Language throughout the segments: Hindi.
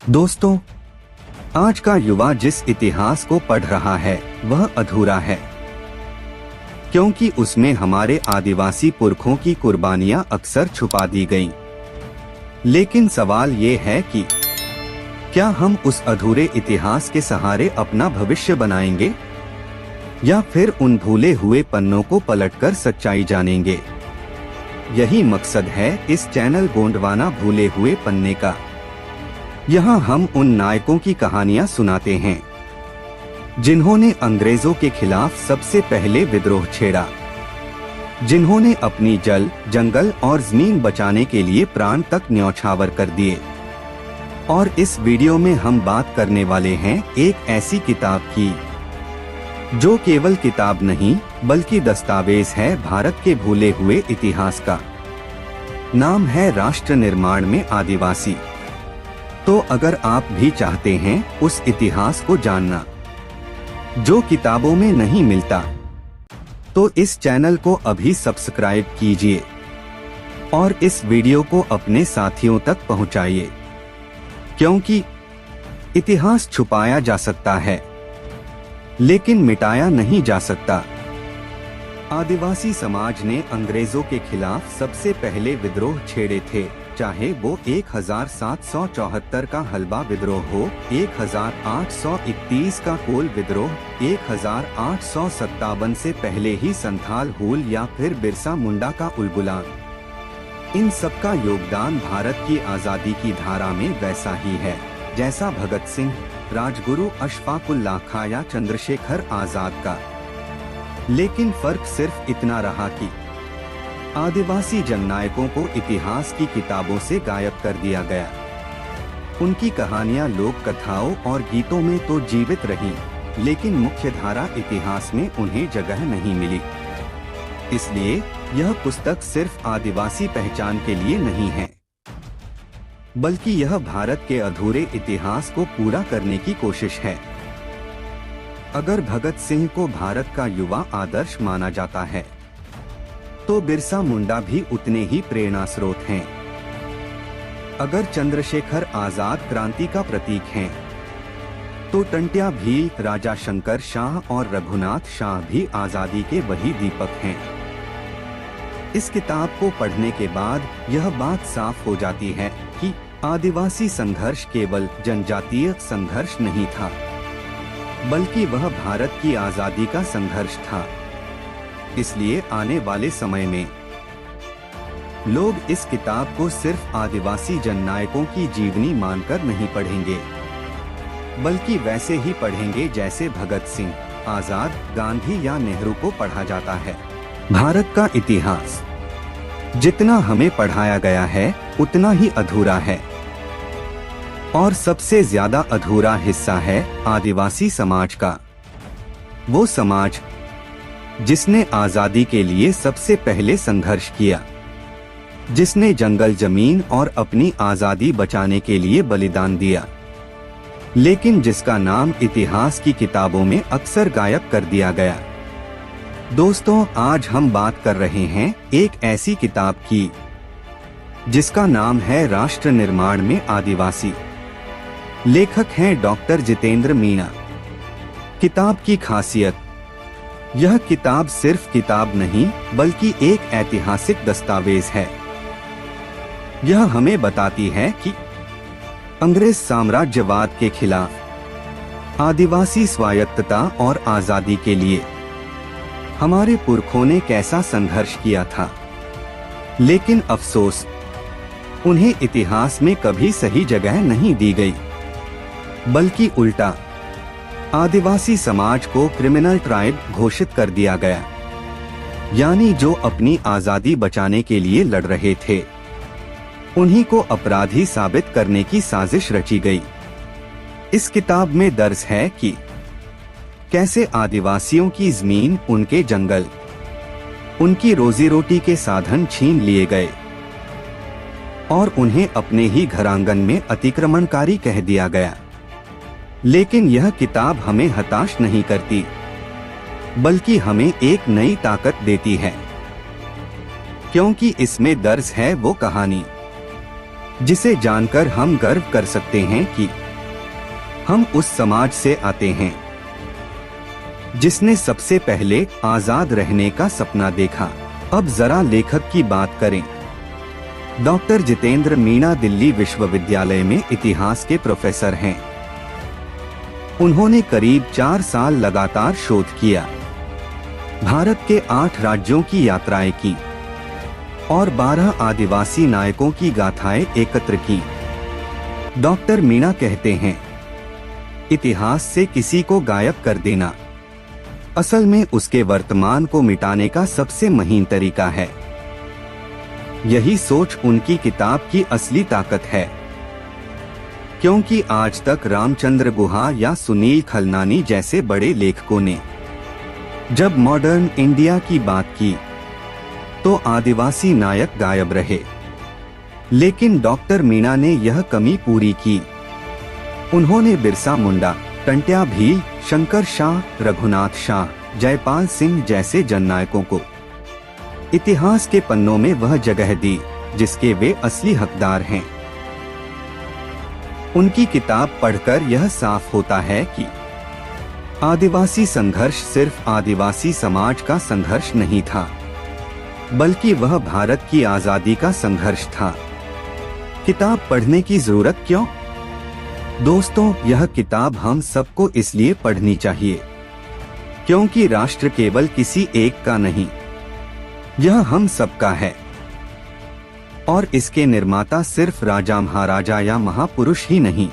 दोस्तों, आज का युवा जिस इतिहास को पढ़ रहा है वह अधूरा है, क्योंकि उसमें हमारे आदिवासी पुरखों की कुर्बानियां अक्सर छुपा दी गईं। लेकिन सवाल ये है कि क्या हम उस अधूरे इतिहास के सहारे अपना भविष्य बनाएंगे या फिर उन भूले हुए पन्नों को पलटकर सच्चाई जानेंगे। यही मकसद है इस चैनल गोंडवाना भूले हुए पन्ने का। यहाँ हम उन नायकों की कहानियां सुनाते हैं जिन्होंने अंग्रेजों के खिलाफ सबसे पहले विद्रोह छेड़ा, जिन्होंने अपनी जल, जंगल और जमीन बचाने के लिए प्राण तक न्यौछावर कर दिए। और इस वीडियो में हम बात करने वाले हैं एक ऐसी किताब की जो केवल किताब नहीं बल्कि दस्तावेज है भारत के भूले हुए इतिहास का। नाम है राष्ट्र निर्माण में आदिवासी। तो अगर आप भी चाहते हैं उस इतिहास को जानना जो किताबों में नहीं मिलता, तो इस चैनल को अभी सब्सक्राइब कीजिए और इस वीडियो को अपने साथियों तक पहुंचाइए, क्योंकि इतिहास छुपाया जा सकता है लेकिन मिटाया नहीं जा सकता। आदिवासी समाज ने अंग्रेजों के खिलाफ सबसे पहले विद्रोह छेड़े थे, चाहे वो 1774 का हल्बा विद्रोह हो, 1831 का कोल विद्रोह, 1857 से पहले ही संथाल हूल या फिर बिरसा मुंडा का उलगुलान। इन सबका योगदान भारत की आजादी की धारा में वैसा ही है जैसा भगत सिंह, राजगुरु अशफाकुल्लाह खां या चंद्रशेखर आजाद का। लेकिन फर्क सिर्फ इतना रहा कि आदिवासी जननायकों को इतिहास की किताबों से गायब कर दिया गया। उनकी कहानियां लोक कथाओं और गीतों में तो जीवित रहीं, लेकिन मुख्यधारा इतिहास में उन्हें जगह नहीं मिली। इसलिए यह पुस्तक सिर्फ आदिवासी पहचान के लिए नहीं है, बल्कि यह भारत के अधूरे इतिहास को पूरा करने की कोशिश है। अगर भगत सिंह को भारत का युवा आदर्श माना जाता है, तो बिरसा मुंडा भी उतने ही प्रेरणा स्रोत हैं। अगर चंद्रशेखर आजाद क्रांति का प्रतीक हैं, तो टंट्या भील, राजा शंकर शाह और रघुनाथ शाह भी आजादी के वही दीपक हैं। इस किताब को पढ़ने के बाद यह बात साफ हो जाती है कि आदिवासी संघर्ष केवल जनजातीय संघर्ष नहीं था, बल्कि वह भारत की आजादी का संघर्ष था। इसलिए आने वाले समय में लोग इस किताब को सिर्फ आदिवासी जननायकों की जीवनी मानकर नहीं पढ़ेंगे, बल्कि वैसे ही पढ़ेंगे जैसे भगत सिंह, आजाद, गांधी या नेहरू को पढ़ा जाता है। भारत का इतिहास जितना हमें पढ़ाया गया है उतना ही अधूरा है, और सबसे ज्यादा अधूरा हिस्सा है आदिवासी समाज का। वो समाज जिसने आजादी के लिए सबसे पहले संघर्ष किया, जिसने जंगल, जमीन और अपनी आजादी बचाने के लिए बलिदान दिया, लेकिन जिसका नाम इतिहास की किताबों में अक्सर गायब कर दिया गया। दोस्तों, आज हम बात कर रहे हैं एक ऐसी किताब की जिसका नाम है राष्ट्र निर्माण में आदिवासी। लेखक हैं डॉक्टर जितेंद्र मीणा। किताब की खासियत, यह किताब सिर्फ किताब नहीं बल्कि एक ऐतिहासिक दस्तावेज है। यह हमें बताती है कि अंग्रेज साम्राज्यवाद के खिलाफ, आदिवासी स्वायत्तता और आजादी के लिए हमारे पुरखों ने कैसा संघर्ष किया था। लेकिन अफसोस, उन्हें इतिहास में कभी सही जगह नहीं दी गई, बल्कि उल्टा आदिवासी समाज को क्रिमिनल ट्राइब घोषित कर दिया गया। यानी जो अपनी आजादी बचाने के लिए लड़ रहे थे, उन्हीं को अपराधी साबित करने की साजिश रची गई। इस किताब में दर्ज है कि कैसे आदिवासियों की जमीन, उनके जंगल, उनकी रोजी रोटी के साधन छीन लिए गए और उन्हें अपने ही घरांगन में अतिक्रमणकारी कह दिया गया। लेकिन यह किताब हमें हताश नहीं करती, बल्कि हमें एक नई ताकत देती है, क्योंकि इसमें दर्ज है वो कहानी जिसे जानकर हम गर्व कर सकते हैं कि हम उस समाज से आते हैं जिसने सबसे पहले आजाद रहने का सपना देखा। अब जरा लेखक की बात करें। डॉक्टर जितेंद्र मीणा दिल्ली विश्वविद्यालय में इतिहास के प्रोफेसर हैं। उन्होंने करीब 4 साल लगातार शोध किया, भारत के 8 राज्यों की यात्राएं की और 12 आदिवासी नायकों की गाथाएं एकत्र की। डॉक्टर मीणा कहते हैं, इतिहास से किसी को गायब कर देना असल में उसके वर्तमान को मिटाने का सबसे महीन तरीका है। यही सोच उनकी किताब की असली ताकत है, क्योंकि आज तक रामचंद्र गुहा या सुनील खलनानी जैसे बड़े लेखकों ने जब मॉडर्न इंडिया की बात की तो आदिवासी नायक गायब रहे, लेकिन डॉक्टर मीणा ने यह कमी पूरी की। उन्होंने बिरसा मुंडा, टंट्या भील, शंकर शाह, रघुनाथ शाह, जयपाल सिंह जैसे जननायकों को इतिहास के पन्नों में वह जगह दी जिसके वे असली हकदार हैं। उनकी किताब पढ़कर यह साफ होता है कि आदिवासी संघर्ष सिर्फ आदिवासी समाज का संघर्ष नहीं था, बल्कि वह भारत की आजादी का संघर्ष था। किताब पढ़ने की जरूरत क्यों? दोस्तों, यह किताब हम सबको इसलिए पढ़नी चाहिए क्योंकि राष्ट्र केवल किसी एक का नहीं, यह हम सबका है और इसके निर्माता सिर्फ राजा महाराजा या महापुरुष ही नहीं,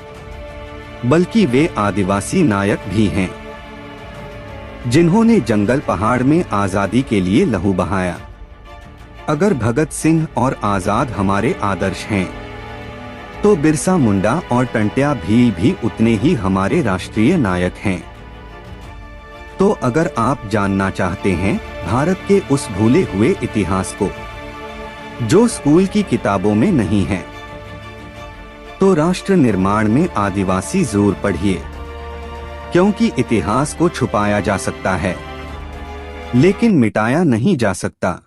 बल्कि वे आदिवासी नायक भी हैं जिन्होंने जंगल पहाड़ में आजादी के लिए लहू बहाया। अगर भगत सिंह और आजाद हमारे आदर्श हैं, तो बिरसा मुंडा और टंट्या भील भी उतने ही हमारे राष्ट्रीय नायक हैं। तो अगर आप जानना चाहते हैं भारत के उस भूले हुए इतिहास को जो स्कूल की किताबों में नहीं है, तो राष्ट्र निर्माण में आदिवासी जरूर पढ़िए, क्योंकि इतिहास को छुपाया जा सकता है लेकिन मिटाया नहीं जा सकता।